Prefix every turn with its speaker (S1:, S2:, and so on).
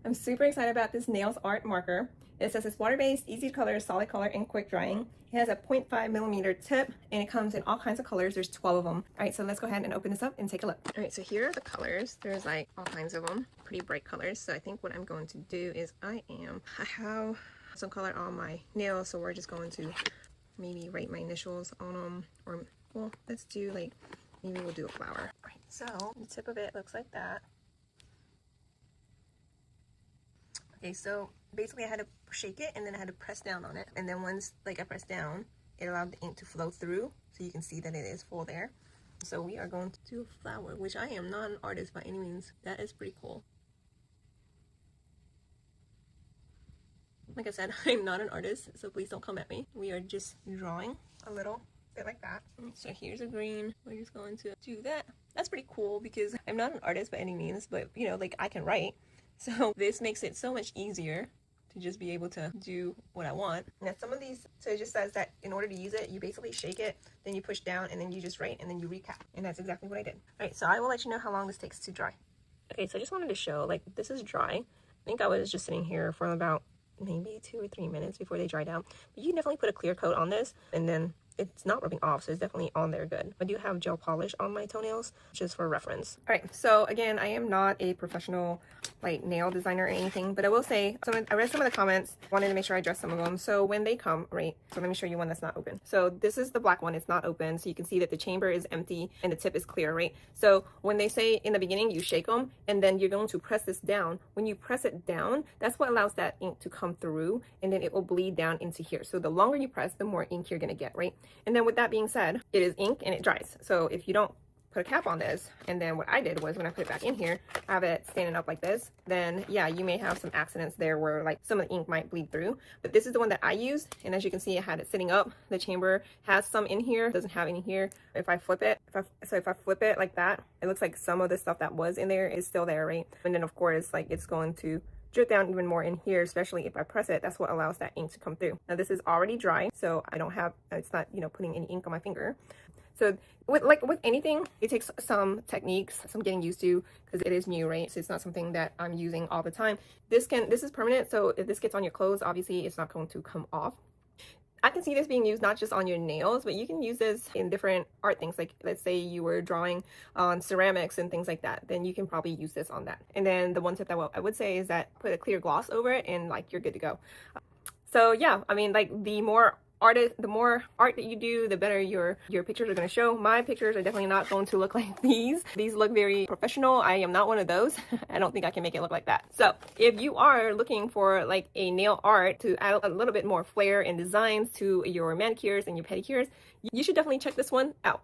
S1: I'm super excited about this nails art marker. It says it's water-based, easy to color, solid color, and quick drying. It has a 0.5 millimeter tip and it comes in all kinds of colors. There's 12 of them. All right, so let's go ahead and open this up and take a look. All right, so here are the colors. There's like all kinds of them, pretty bright colors. So I think what I'm going to do is I have some color on my nails, so we're just going to maybe write my initials on them, or well, let's do like, maybe we'll do a flower. All right, so the tip of it looks like that. Okay, so basically I had to shake it and then I had to press down on it. And then once like I pressed down, it allowed the ink to flow through. So you can see that it is full there. So we are going to do a flower, which I am not an artist by any means. That is pretty cool. Like I said, I'm not an artist, so please don't come at me. We are just drawing a little bit like that. So here's a green. We're just going to do that. That's pretty cool because I'm not an artist by any means, but you know, like I can write. So this makes it so much easier to just be able to do what I want. Now some of these, so it just says that in order to use it, you basically shake it, then you push down, and then you just write, and then you recap. And that's exactly what I did. All right, so I will let you know how long this takes to dry. Okay, so I just wanted to show, like, this is dry. I think I was just sitting here for about maybe 2 or 3 minutes before they dried out. But you can definitely put a clear coat on this, and then it's not rubbing off, so it's definitely on there good. I do have gel polish on my toenails just for reference. All right, so again, I am not a professional like nail designer or anything, but I will say, I read some of the comments, wanted to make sure I addressed some of them. So when they come, right, so let me show you one that's not open. So this is the black one, it's not open, so you can see that the chamber is empty and the tip is clear, right? So when they say in the beginning you shake them and then you're going to press this down, when you press it down, that's what allows that ink to come through, and then it will bleed down into here. So the longer you press, the more ink you're gonna get, right? And then with that being said, it is ink and it dries. So if you don't put a cap on this, and then what I did was when I put it back in here, have it standing up like this, then yeah, you may have some accidents there where like some of the ink might bleed through. But this is the one that I use, and as you can see, I had it sitting up. The chamber has some in here, doesn't have any here. If I flip it, if I flip it like that, it looks like some of the stuff that was in there is still there, right? And then of course, like it's going to drip down even more in here, especially if I press it. That's what allows that ink to come through. Now this is already dry, so I don't have, it's not, you know, putting any ink on my finger. So with anything, it takes some techniques, some getting used to, because it is new, right? So it's not something that I'm using all the time. This is permanent, so if this gets on your clothes, obviously it's not going to come off. I can see this being used not just on your nails, but you can use this in different art things. Like let's say you were drawing on ceramics and things like that, then you can probably use this on that. And then the one tip that I would say is that put a clear gloss over it and like you're good to go. So yeah, I mean, like the more art that you do, the better your pictures are going to show. My pictures are definitely not going to look like these. These look very professional. I am not one of those. I don't think I can make it look like that. So if you are looking for like a nail art to add a little bit more flair and designs to your manicures and your pedicures, you should definitely check this one out.